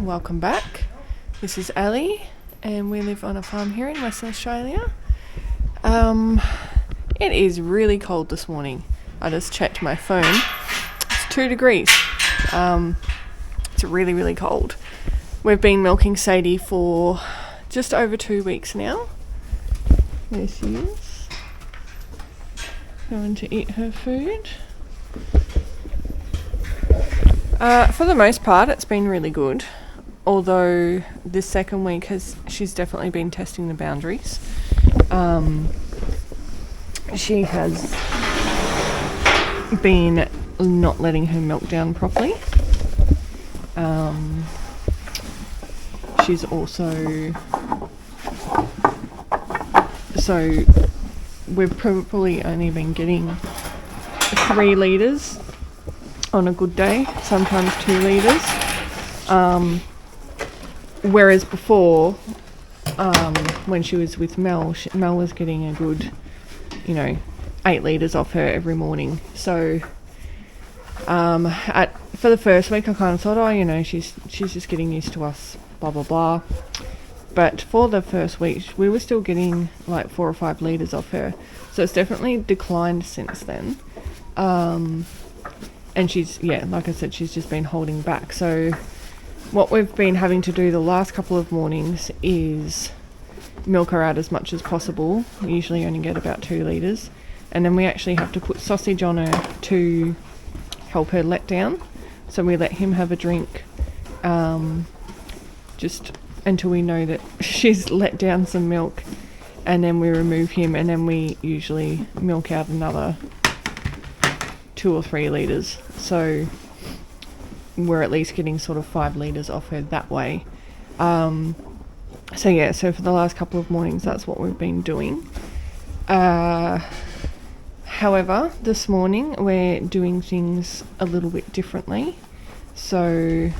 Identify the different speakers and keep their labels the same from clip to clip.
Speaker 1: welcome back. This is Ali and we live on a farm here in Western Australia. It is really cold this morning. I just checked my phone. It's 2 degrees. It's really, really cold. We've been milking Sadie for just over 2 weeks now. There she is. Going to eat her food. For the most part, it's been really good. Although this second week she's definitely been testing the boundaries. She has been not letting her milk down properly. She's also... So we've probably only been getting 3 litres on a good day, sometimes 2 litres. Whereas before, when she was with Mel, Mel was getting a good, 8 litres off her every morning. So for the first week I kind of thought, she's just getting used to us, blah blah blah. But for the first week we were still getting like 4 or 5 litres off her, so it's definitely declined since then. And she's, like I said, she's just been holding back. So what we've been having to do the last couple of mornings is milk her out as much as possible. We usually only get about 2 litres. And then we actually have to put sausage on her to help her let down. So we let him have a drink just until we know that she's let down some milk. And then we remove him, and then we usually milk out another 2 or 3 litres. So we're at least getting sort of 5 litres off her that way. So for the last couple of mornings that's what we've been doing. However, this morning we're doing things a little bit differently. So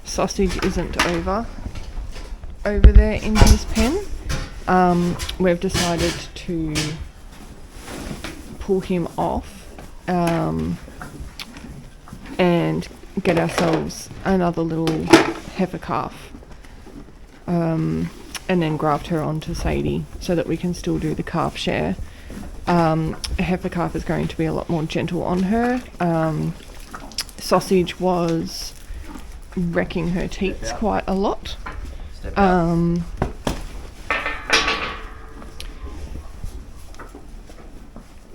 Speaker 1: Sausage isn't over there in his pen. We've decided to pull him off and get ourselves another little heifer calf, and then graft her onto Sadie so that we can still do the calf share. A heifer calf is going to be a lot more gentle on her. Sausage was wrecking her teats quite a lot.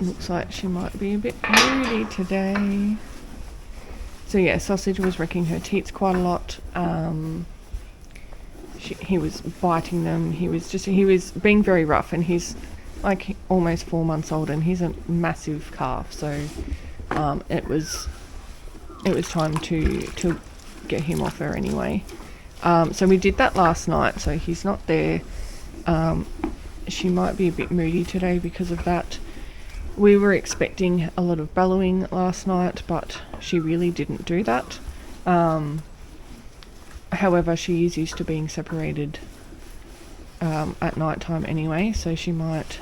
Speaker 1: Looks like she might be a bit moody today. So Sausage was wrecking her teats quite a lot. He was biting them. He was being very rough, and he's like almost 4 months old, and he's a massive calf. So it was time to get him off her anyway. So we did that last night. So he's not there. She might be a bit moody today because of that. We were expecting a lot of bellowing last night, but she really didn't do that. However, she is used to being separated at night time anyway, so she might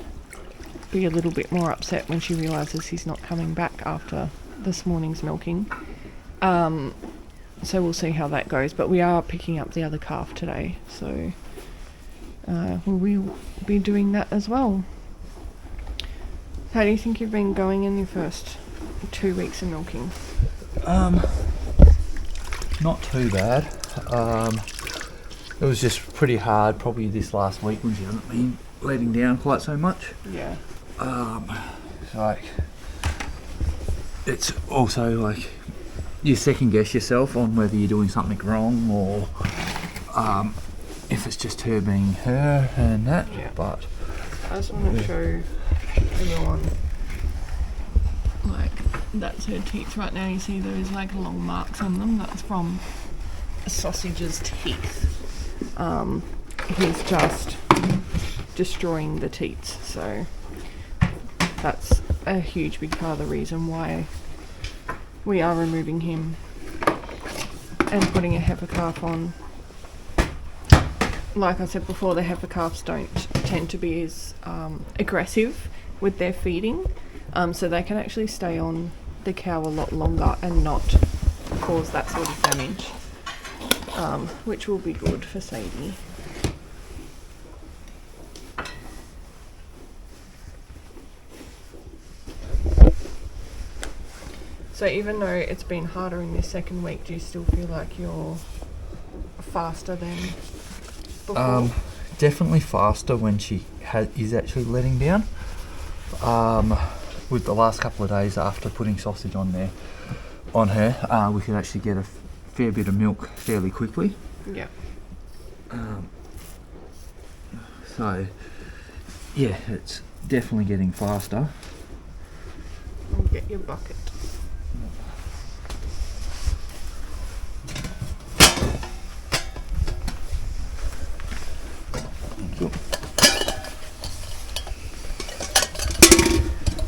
Speaker 1: be a little bit more upset when she realises he's not coming back after this morning's milking. So we'll see how that goes, but we are picking up the other calf today, so we'll be doing that as well. How do you think you've been going in your first 2 weeks of milking?
Speaker 2: Not too bad. It was just pretty hard probably this last week when she hasn't been letting down quite so much.
Speaker 1: Yeah.
Speaker 2: It's also like you second guess yourself on whether you're doing something wrong or if it's just her being her and that.
Speaker 1: Yeah.
Speaker 2: But
Speaker 1: I just want to show everyone, like, that's her teeth right now. You see those like long marks on them? That's from Sausage's teeth. He's just destroying the teats, so that's a huge big part of the reason why we are removing him and putting a heifer calf on. Like I said before, the heifer calves don't tend to be as aggressive with their feeding, so they can actually stay on the cow a lot longer and not cause that sort of damage. which will be good for Sadie. So even though it's been harder in this second week, do you still feel like you're faster than before?
Speaker 2: Definitely faster when she is actually letting down. With the last couple of days after putting sausage on her, we could actually get a fair bit of milk fairly quickly.
Speaker 1: Yeah.
Speaker 2: So, yeah, it's definitely getting faster.
Speaker 1: I'll get your bucket.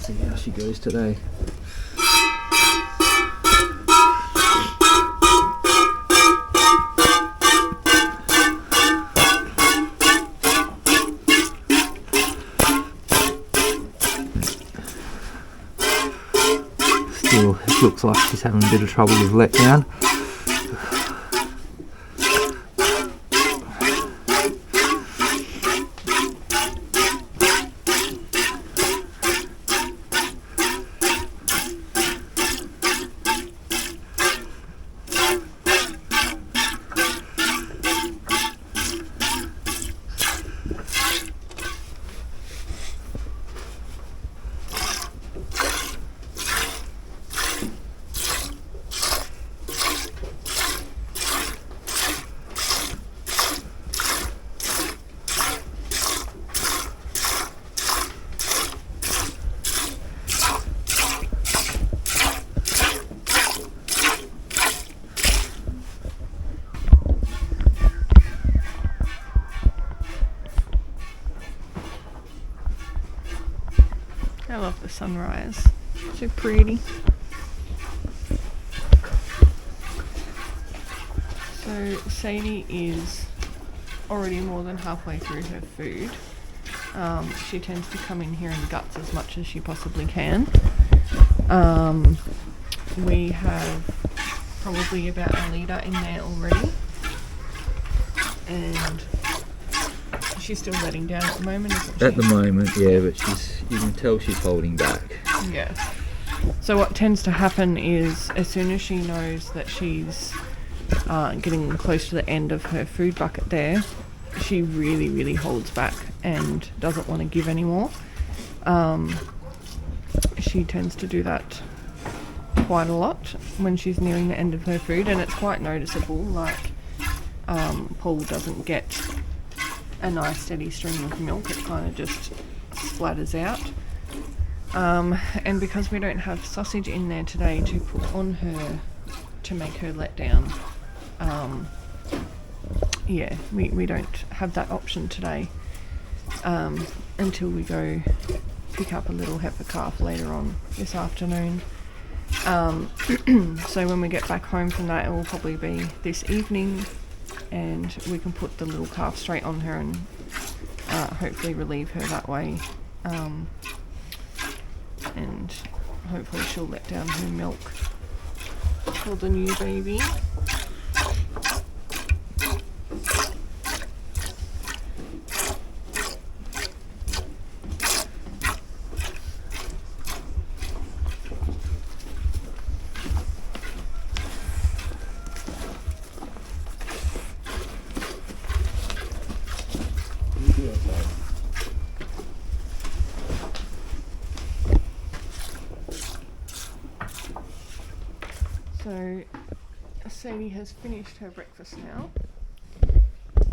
Speaker 2: See how she goes today. Still, it looks like she's having a bit of trouble with letdown. I love the sunrise. So pretty. So Sadie is already more than halfway through her food. She tends to come in here and guts as much as she possibly can. We have probably about a litre in there already. And she's still letting down at the moment, isn't she? At the moment, yeah, but you can tell she's holding back.
Speaker 1: Yeah. So what tends to happen is as soon as she knows that she's getting close to the end of her food bucket there, she really, really holds back and doesn't want to give any more. She tends to do that quite a lot when she's nearing the end of her food, and it's quite noticeable. Like Paul doesn't get a nice steady stream of milk, it kind of just splatters out. And because we don't have sausage in there today to put on her to make her let down, yeah, we don't have that option today until we go pick up a little heifer calf later on this afternoon. So when we get back home from that, it will probably be this evening, and we can put the little calf straight on her and hopefully relieve her that way, and hopefully she'll let down her milk for the new baby. So Sadie has finished her breakfast now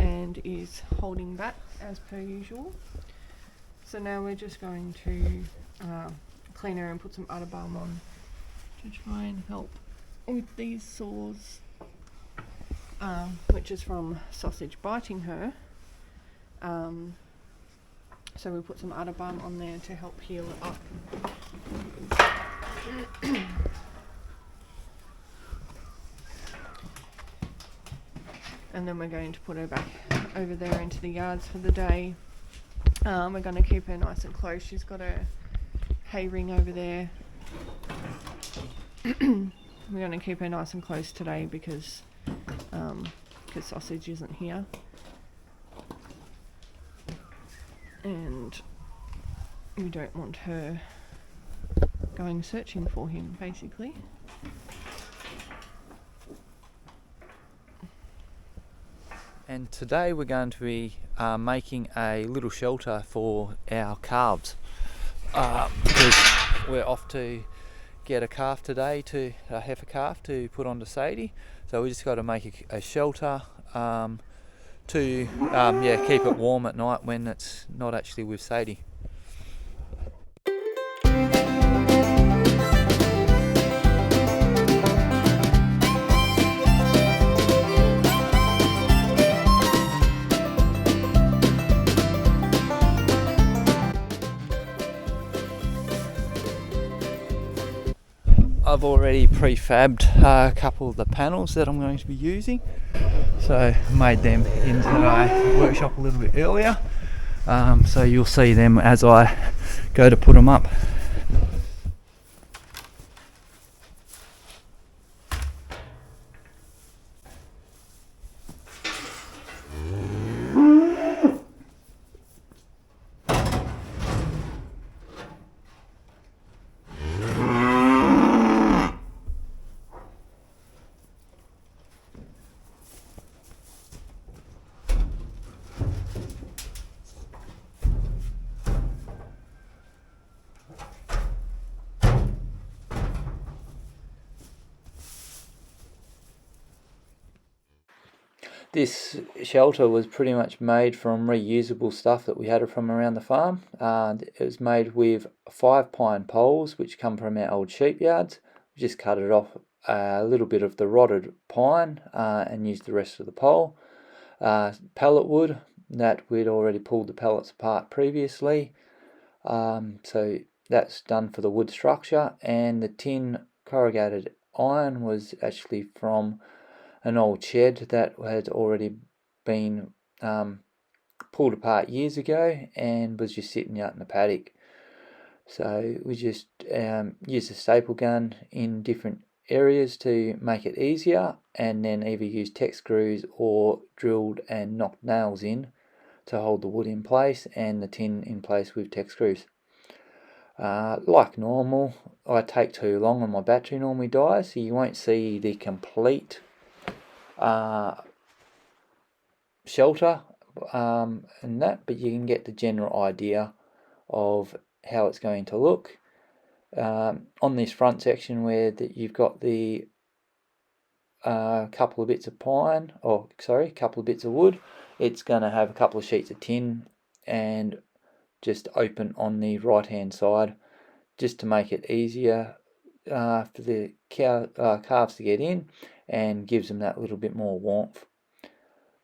Speaker 1: and is holding back as per usual. So now we're just going to clean her and put some udder balm on to try and help with these sores, which is from sausage biting her. So we put some udder balm on there to help heal it up. And then we're going to put her back over there into the yards for the day. We're going to keep her nice and close. She's got a hay ring over there. We're going to keep her nice and close today because because Sausage isn't here. And we don't want her going searching for him, basically.
Speaker 2: And today we're going to be making a little shelter for our calves, because we're off to get a calf today, a heifer calf to put onto Sadie. So we just got to make a shelter to keep it warm at night when it's not actually with Sadie. I've already prefabbed a couple of the panels that I'm going to be using, so I made them into a workshop a little bit earlier, so you'll see them as I go to put them up. This shelter was pretty much made from reusable stuff that we had from around the farm. It was made with 5 pine poles which come from our old sheep yards. We just cut it off a little bit of the rotted pine and used the rest of the pole. Pellet wood that we'd already pulled the pellets apart previously. So that's done for the wood structure, and the tin corrugated iron was actually from an old shed that had already been pulled apart years ago and was just sitting out in the paddock. So we just used a staple gun in different areas to make it easier, and then either used tech screws or drilled and knocked nails in to hold the wood in place and the tin in place with tech screws. Like normal, I take too long and my battery normally dies, so you won't see the complete shelter and that, but you can get the general idea of how it's going to look. On this front section where you've got the couple of bits of couple of bits of wood, it's going to have a couple of sheets of tin and just open on the right hand side, just to make it easier for the calves to get in, and gives them that little bit more warmth.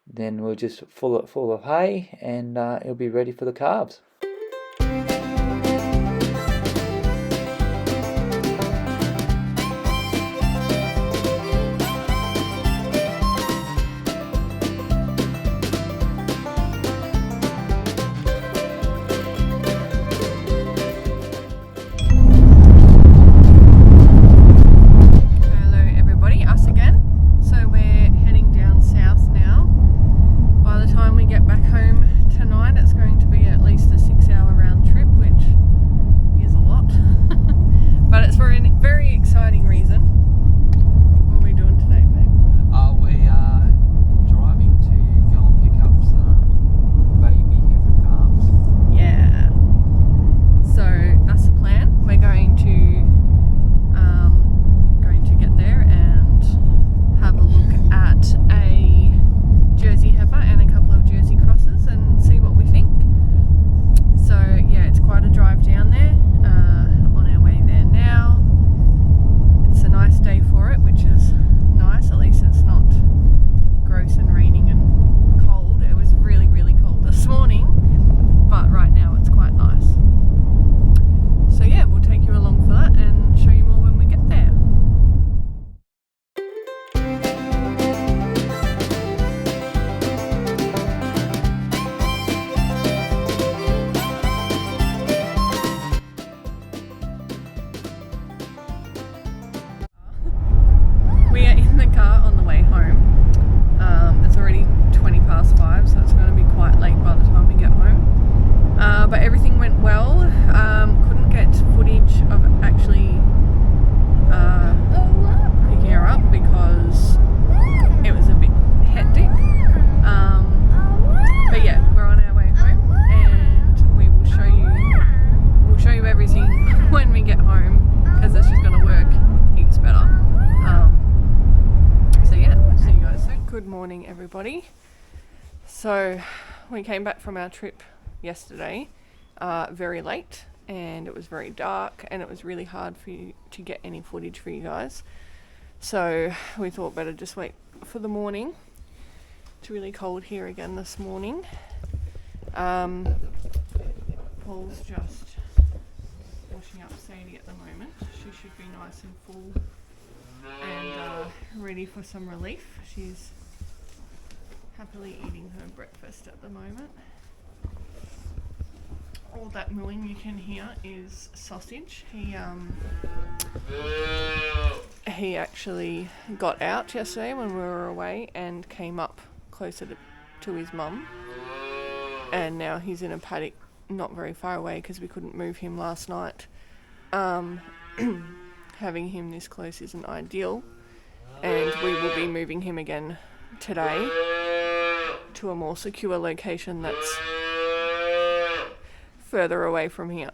Speaker 2: Then we'll just fill it full of hay, and it'll be ready for the calves.
Speaker 1: everybody. So we came back from our trip yesterday very late, and it was very dark, and it was really hard for you to get any footage for you guys. So we thought better just wait for the morning. It's really cold here again this morning. Paul's just washing up Sadie at the moment. She should be nice and full and ready for some relief. She's happily eating her breakfast at the moment. All that mooing you can hear is Sausage. He actually got out yesterday when we were away and came up closer to his mum, and now he's in a paddock not very far away because we couldn't move him last night. Having him this close isn't ideal, and we will be moving him again today to a more secure location that's further away from here.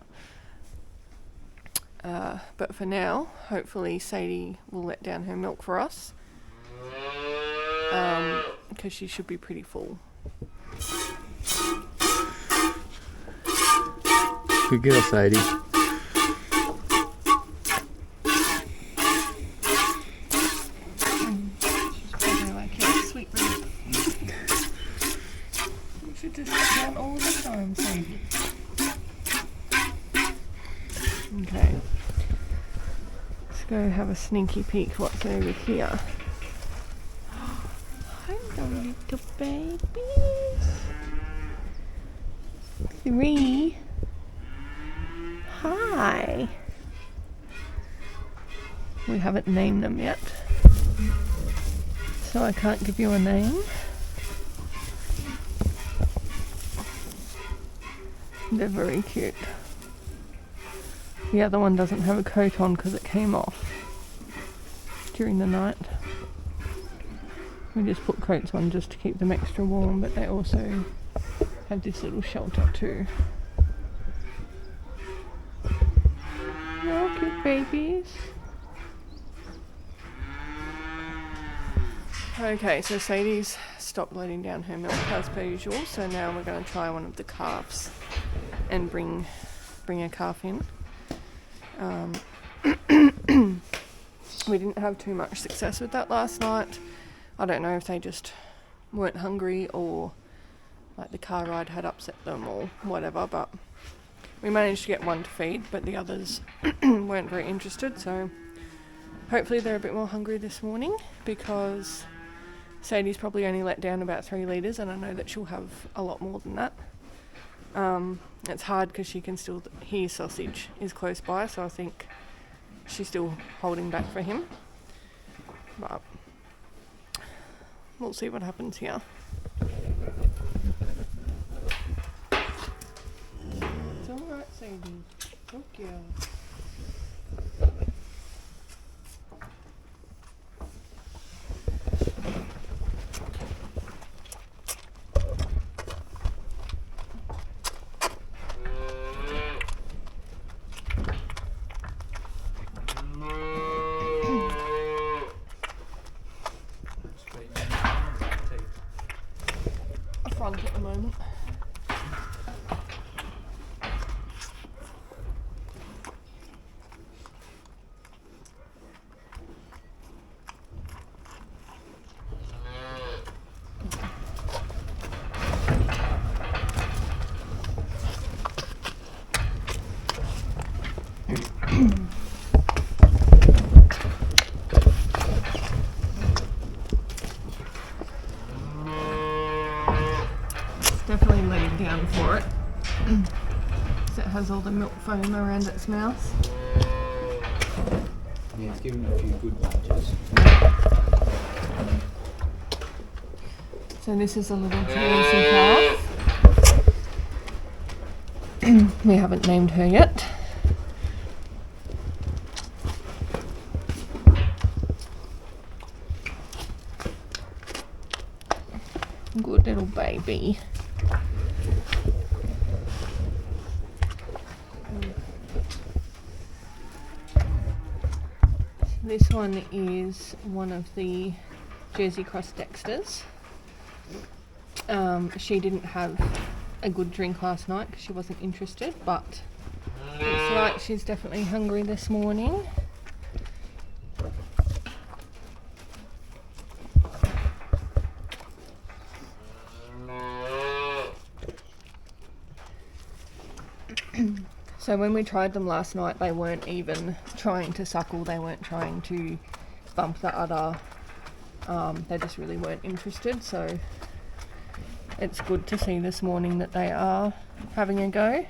Speaker 1: But for now, hopefully Sadie will let down her milk for us, because she should be pretty full.
Speaker 2: Good girl, Sadie.
Speaker 1: She's probably like, yeah, sweet baby. You should just let down all the time, Sadie. Okay. Let's go have a sneaky peek what's over here. Hello, little babies. 3. Hi. We haven't named them yet, so I can't give you a name. They're very cute. The other one doesn't have a coat on because it came off during the night. We just put coats on just to keep them extra warm, but they also have this little shelter too. Oh, cute babies. Okay, so Sadie's stopped letting down her milk as per usual, so now we're going to try one of the calves and bring a calf in. We didn't have too much success with that last night. I don't know if they just weren't hungry or like the car ride had upset them or whatever, but we managed to get one to feed, but the others weren't very interested, so hopefully they're a bit more hungry this morning, because Sadie's probably only let down about 3 litres, and I know that she'll have a lot more than that. It's hard because she can still hear Sausage is close by, so I think she's still holding back for him. But we'll see what happens here. It's alright, Sadie. Good girl. Front at the moment. Definitely letting down for it. So it has all the milk foam around its mouth.
Speaker 2: Yeah, it's giving it a few good lunges.
Speaker 1: So this is a little Jersey calf. We haven't named her yet. Good little baby. This one is one of the Jersey Cross dexters. She didn't have a good drink last night because she wasn't interested, but looks like she's definitely hungry this morning. So when we tried them last night, they weren't even trying to suckle, they weren't trying to bump the udder, they just really weren't interested, so it's good to see this morning that they are having a go.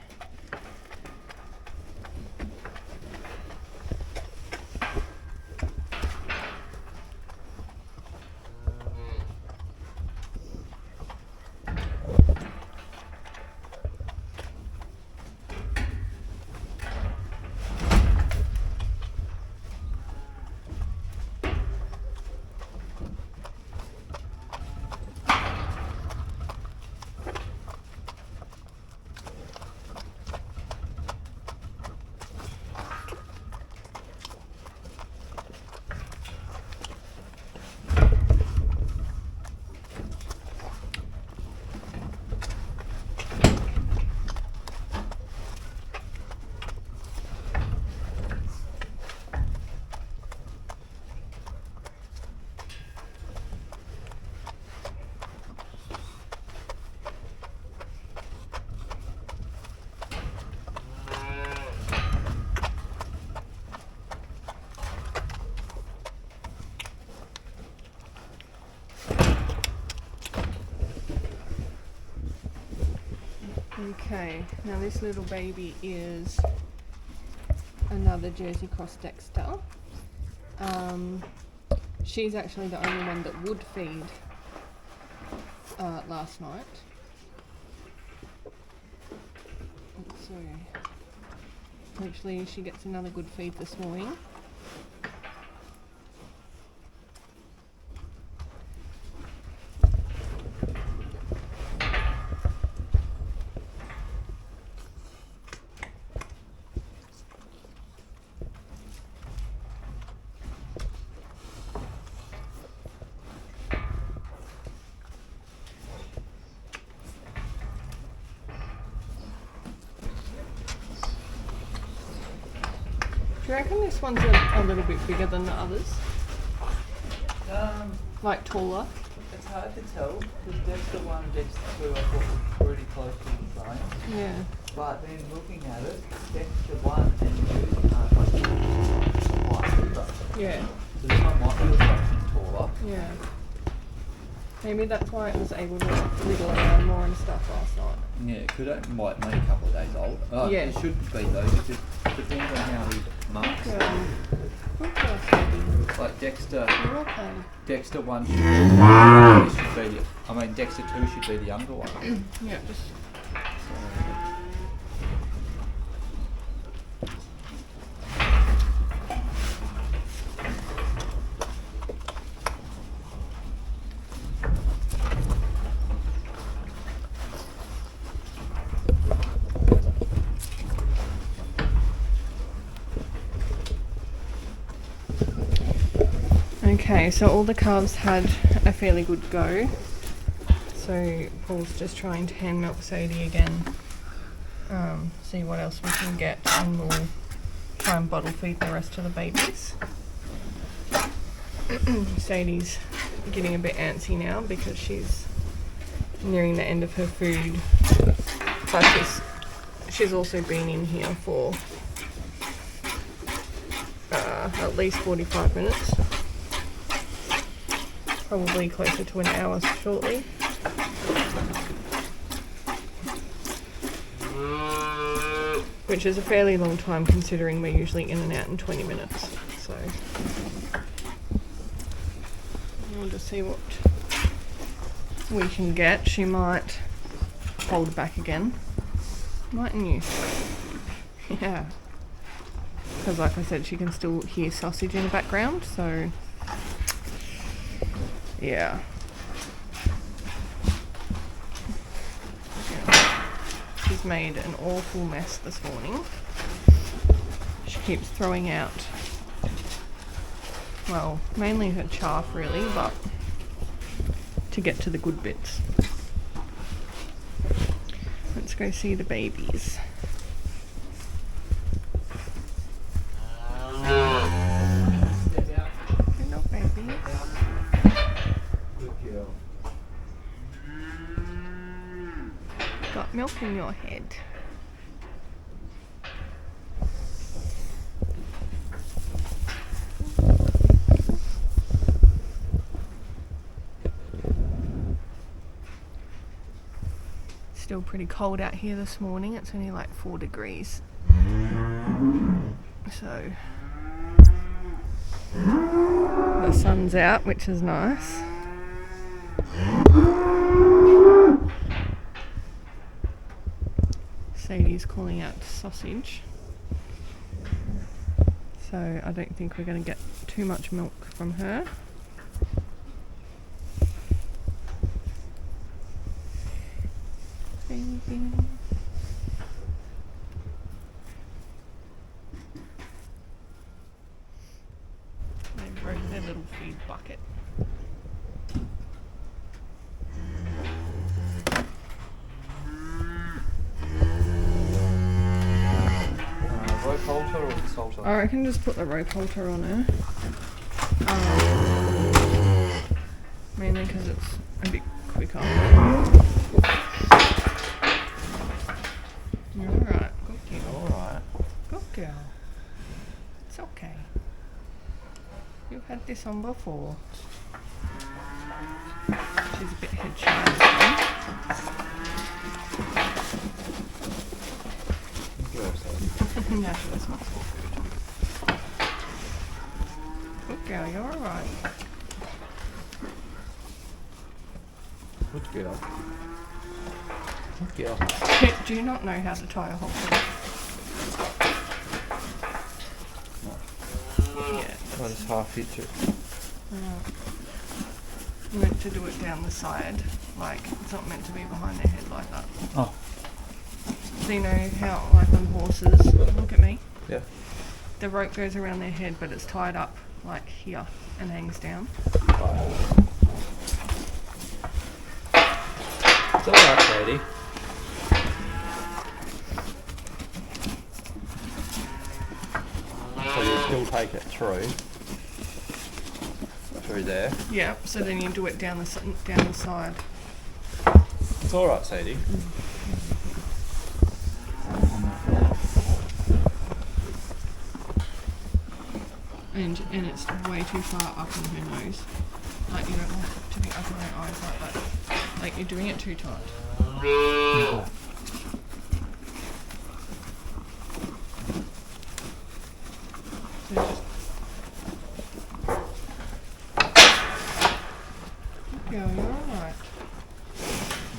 Speaker 1: Okay, now this little baby is another Jersey Cross Dexter. She's actually the only one that would feed last night. So hopefully she gets another good feed this morning. Do you reckon this one's a little bit bigger than the others? Like taller?
Speaker 2: It's hard to tell, because Dexter 1 and Dexter 2 I thought were pretty close to the same.
Speaker 1: Yeah.
Speaker 2: But then looking at it, Dexter 1 and 2 aren't like heifer.
Speaker 1: Yeah.
Speaker 2: So this one might be a fraction taller.
Speaker 1: Yeah. Maybe that's why it was able to wriggle around more and stuff last night.
Speaker 2: Yeah, it could might be a couple of days old. Oh,
Speaker 1: Yeah.
Speaker 2: It shouldn't be though, it just depends on how he marks.
Speaker 1: Good girl, Sadie.
Speaker 2: Like Dexter,
Speaker 1: You're okay.
Speaker 2: Dexter 1 Dexter 2 should be the younger one.
Speaker 1: Yeah, just... Okay, so all the calves had a fairly good go. So Paul's just trying to hand milk Sadie again. See what else we can get, and we'll try and bottle feed the rest of the babies. Sadie's getting a bit antsy now because she's nearing the end of her food. But she's also been in here for at least 45 minutes. Probably closer to an hour shortly. Which is a fairly long time considering we're usually in and out in 20 minutes. So we'll just see what we can get. She might hold back again, mightn't you? Yeah. Because like I said, she can still hear sausage in the background, so yeah. She's made an awful mess this morning. She keeps throwing out, well, mainly her chaff really, but to get to the good bits. Let's go see the babies. Hello, babies.
Speaker 2: Good girl.
Speaker 1: Got milk in your head. Still pretty cold out here this morning. It's only like 4 degrees. So the sun's out, which is nice. Sadie's calling out sausage. So I don't think we're going to get too much milk from her. Baby. They broke their little feed bucket.
Speaker 2: Rope halter or salter?
Speaker 1: I reckon just put the rope halter on her. Mainly because it's a bit quicker. You're alright, good girl.
Speaker 2: Alright.
Speaker 1: Good girl. It's okay. You've had this on before. She's a bit head shy this one. Yeah, she does not feel good. Good girl, you're alright.
Speaker 2: Good girl. Good girl.
Speaker 1: Do you not know how to tie a halter?
Speaker 2: No.
Speaker 1: Yeah.
Speaker 2: I just half hitch it.
Speaker 1: You meant to do it down the side, like it's not meant to be behind their head like that.
Speaker 2: Oh.
Speaker 1: So you know how, like on horses, look at me.
Speaker 2: Yeah.
Speaker 1: The rope goes around their head, but it's tied up like here and hangs down.
Speaker 2: It's alright, Sadie. So you still take it through there.
Speaker 1: Yeah. So then you do it down the side.
Speaker 2: It's alright, Sadie.
Speaker 1: And it's way too far up in her nose. Like you don't want it to be up in her eyes like that. Like you're doing it too tight.
Speaker 2: Yeah.
Speaker 1: So just. Yeah, you're alright.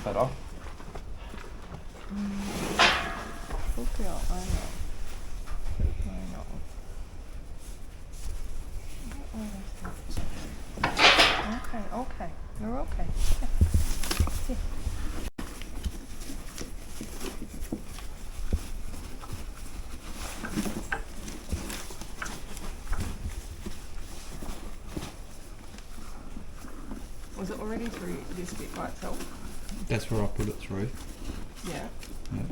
Speaker 2: Better.
Speaker 1: Good girl, I know. Okay, you're okay. Yeah. Was it already through this bit by itself?
Speaker 2: That's where I put it through.
Speaker 1: Yeah.
Speaker 2: Yeah.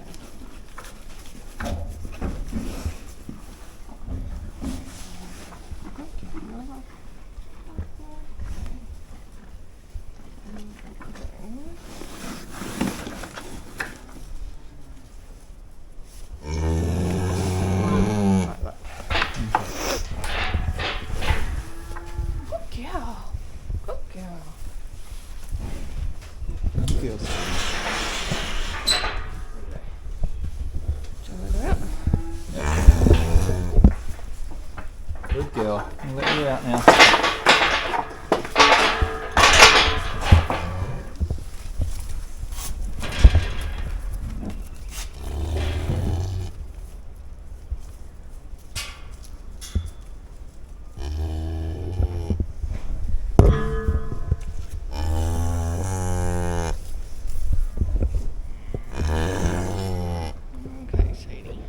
Speaker 2: Good girl. I'll let you out now.
Speaker 1: Okay, Sadie.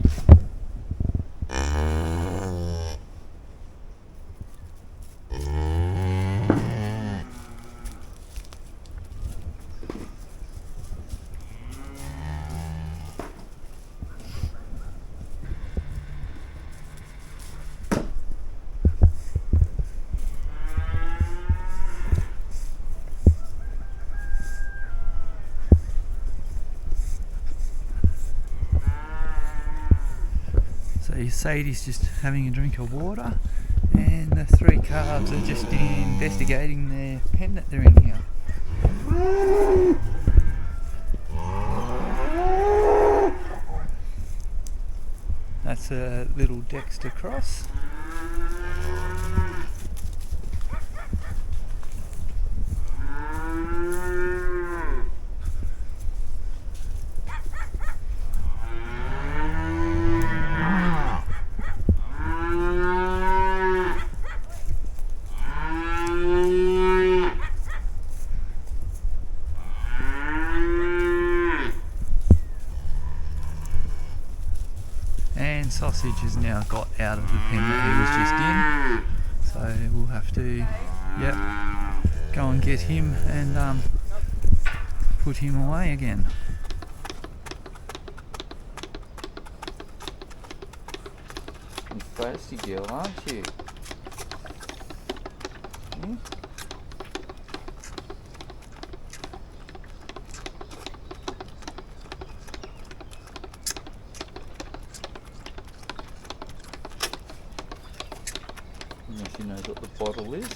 Speaker 2: Sadie's just having a drink of water, and the 3 calves are just investigating their pen that they're in here. That's a little Dexter cross. And Sausage has now got out of the pen that he was just in, so we'll have to go and get him and put him away again. You're thirsty girl, aren't you? Hmm? Unless she knows what the bottle is.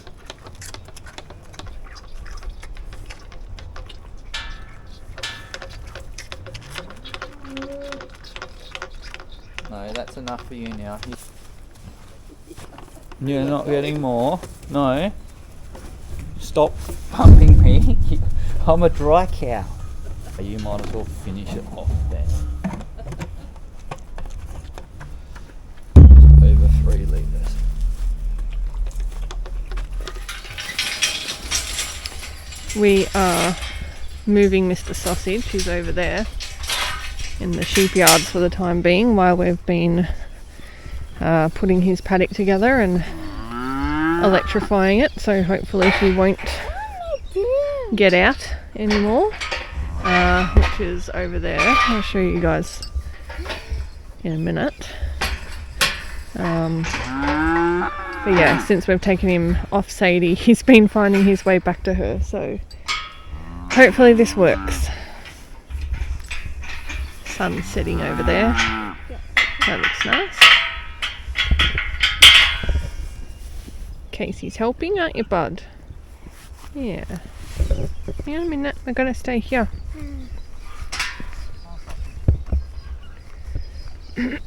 Speaker 2: No, that's enough for you now. You're not getting more. No. Stop pumping me. I'm a dry cow. You might as well finish it off then. Over 3 litres.
Speaker 1: We are moving Mr. Sausage, who's over there in the sheep yards for the time being, while we've been putting his paddock together and electrifying it, so hopefully he won't get out anymore, which is over there. I'll show you guys in a minute. But yeah, since we've taken him off Sadie, he's been finding his way back to her, so hopefully this works. Sun's setting over there. That looks nice. Casey's helping, aren't you, bud? Yeah. Hang on a minute, we're gonna stay here. We're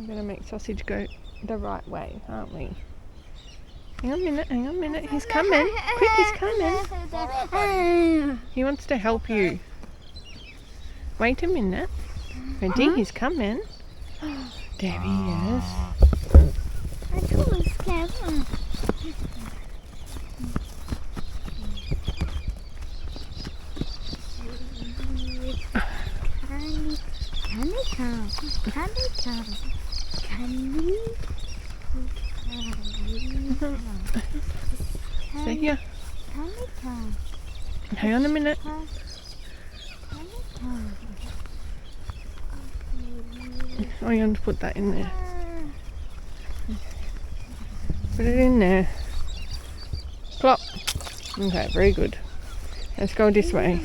Speaker 1: gonna make Sausage go the right way, aren't we? Hang on a minute, he's coming. Quick, he's coming. He wants to help you. Wait a minute. Ready? He's coming. There he is.
Speaker 3: I thought it was clever.
Speaker 1: Stay here. Hang on a minute. Oh, you want to put that in there. Put it in there. Plop. Okay, very good. Let's go this way.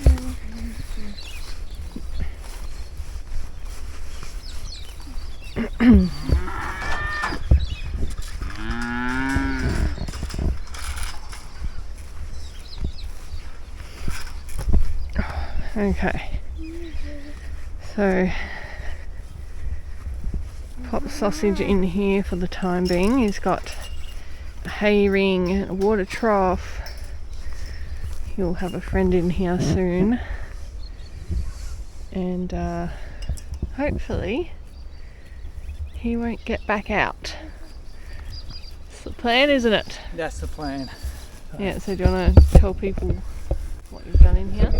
Speaker 1: Okay, so pop Sausage in here for the time being. He's got a hay ring and a water trough. He'll have a friend in here soon, and hopefully he won't get back out. That's the plan, isn't it?
Speaker 2: That's the plan.
Speaker 1: Yeah, so do you want to tell people what you've done in here?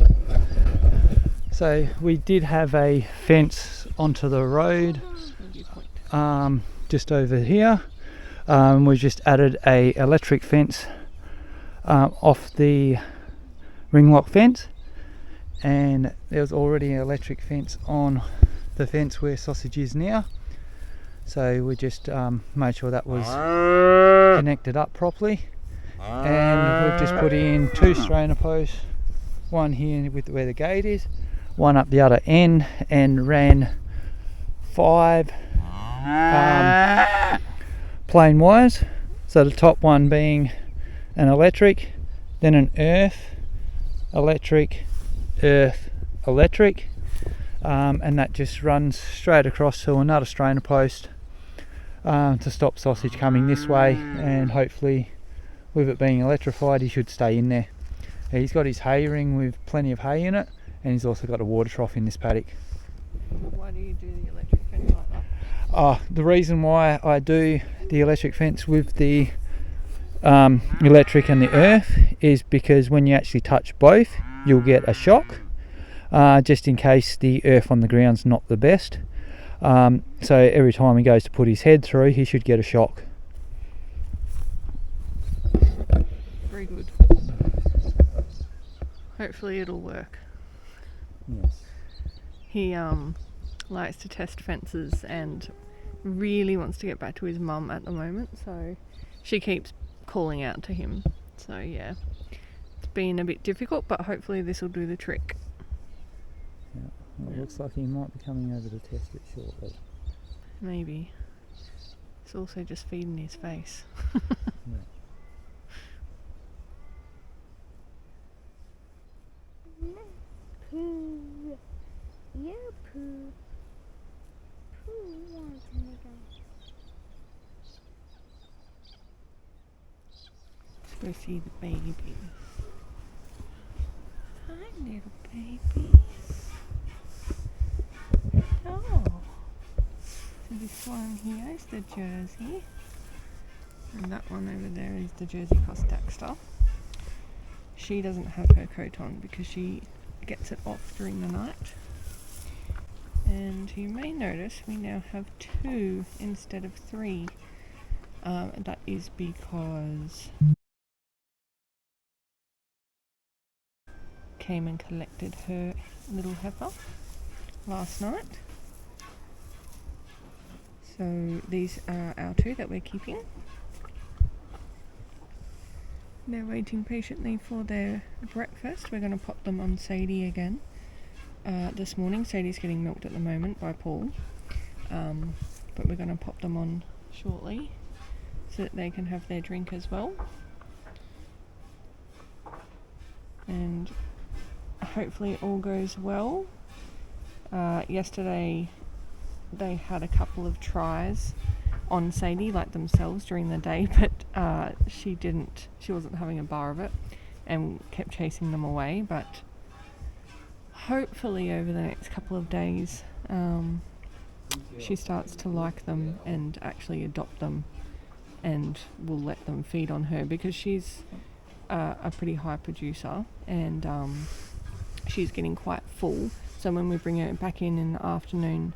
Speaker 2: So we did have a fence onto the road just over here. We just added a electric fence off the ring lock fence, and there was already an electric fence on the fence where Sausage is now, so we just made sure that was connected up properly, and we've just put in 2 strainer posts, one here with where the gate is, one up the other end and ran 5 plain wires. So the top one being an electric, then an earth, electric, earth, electric, and that just runs straight across to another strainer post to stop sausage coming this way, and hopefully with it being electrified he should stay in there. He's got his hay ring with plenty of hay in it, and he's also got a water trough in this paddock.
Speaker 1: Why do you do the electric fence like that?
Speaker 2: The reason why I do the electric fence with the electric and the earth is because when you actually touch both you'll get a shock, just in case the earth on the ground's not the best. So every time he goes to put his head through he should get a shock.
Speaker 1: Very good. Hopefully it'll work.
Speaker 2: Yes.
Speaker 1: He likes to test fences and really wants to get back to his mum at the moment, so she keeps calling out to him. So yeah, it's been a bit difficult, but hopefully this will do the trick.
Speaker 2: Yeah. Well, it looks like he might be coming over to test it shortly.
Speaker 1: Maybe. It's also just feeding his face.
Speaker 2: Yeah.
Speaker 3: Poo. You poo. Poo wants to make
Speaker 1: Let's go see the babies. Hi, little babies. Oh. So this one here is the Jersey. And that one over there is the Jersey cross Dexter. She doesn't have her coat on because she gets it off during the night. And you may notice we now have 2 instead of 3. That is because came and collected her little heifer last night. So these are our 2 that we're keeping. They're waiting patiently for their breakfast. We're going to pop them on Sadie again this morning. Sadie's getting milked at the moment by Paul, but we're going to pop them on shortly so that they can have their drink as well. And hopefully all goes well. Yesterday they had a couple of tries on Sadie like themselves during the day, but she wasn't having a bar of it and kept chasing them away. But hopefully over the next couple of days she starts to like them and actually adopt them, and will let them feed on her because she's a pretty high producer, and she's getting quite full. So when we bring her back in the afternoon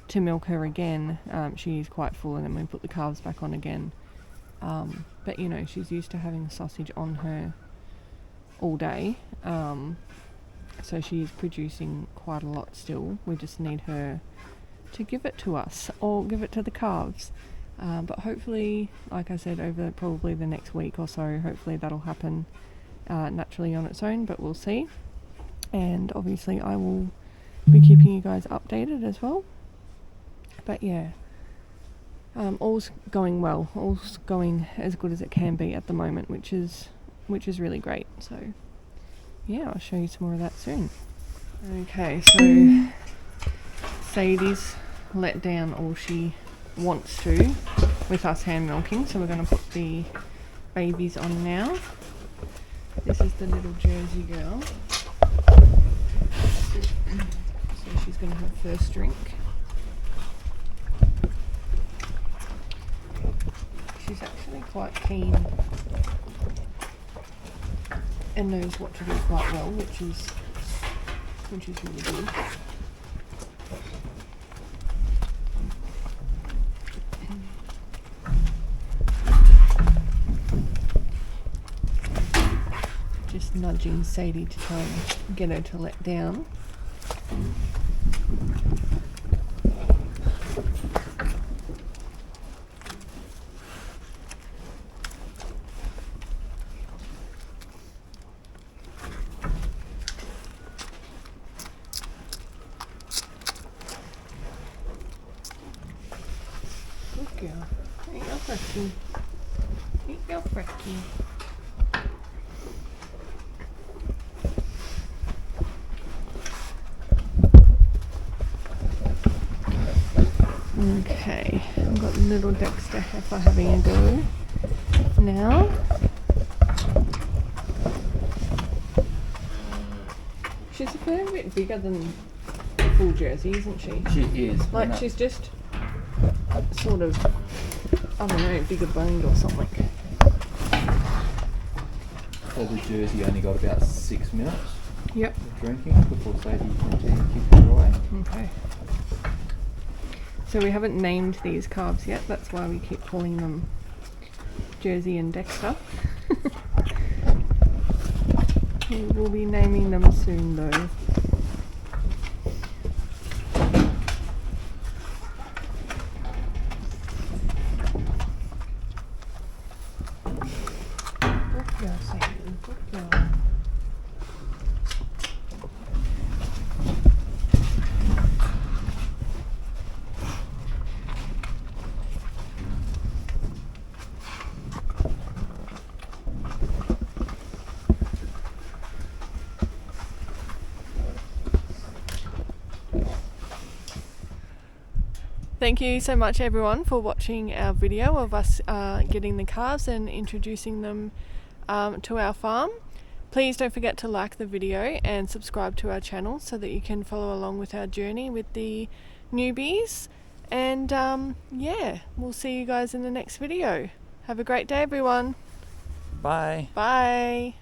Speaker 1: to milk her again, she is quite full, and then we put the calves back on again. But you know, she's used to having sausage on her all day, so she's producing quite a lot still. We just need her to give it to us or give it to the calves. But hopefully, like I said, over probably the next week or so, hopefully that'll happen naturally on its own, but we'll see. And obviously I will be keeping you guys updated as well. But yeah, all's going well, all's going as good as it can be at the moment, which is really great. So yeah, I'll show you some more of that soon. Okay, so Sadie's let down all she wants to with us hand milking, so we're going to put the babies on now. This is the little Jersey girl, so she's going to have first drink. She's actually quite keen and knows what to do quite well, which is really good. Just nudging Sadie to try and get her to let down. girl. Eat your brekkie. Eat your brekkie. Okay, I've got little Dexter heifer having a go now. She's a fair bit bigger than full Jersey, isn't she?
Speaker 2: She is.
Speaker 1: Like she's just sort of, I don't know, bigger boned or something.
Speaker 2: So the Jersey only got about 6 minutes
Speaker 1: Yep.
Speaker 2: of drinking before Sadie kicked her away.
Speaker 1: Okay. So we haven't named these calves yet, that's why we keep calling them Jersey and Dexter. We will be naming them soon though. Good girl, Sadie, good girl. Thank you so much everyone for watching our video of us getting the calves and introducing them to our farm. Please don't forget to like the video and subscribe to our channel so that you can follow along with our journey with the newbies. And yeah, we'll see you guys in the next video. Have a great day everyone.
Speaker 2: Bye.
Speaker 1: Bye.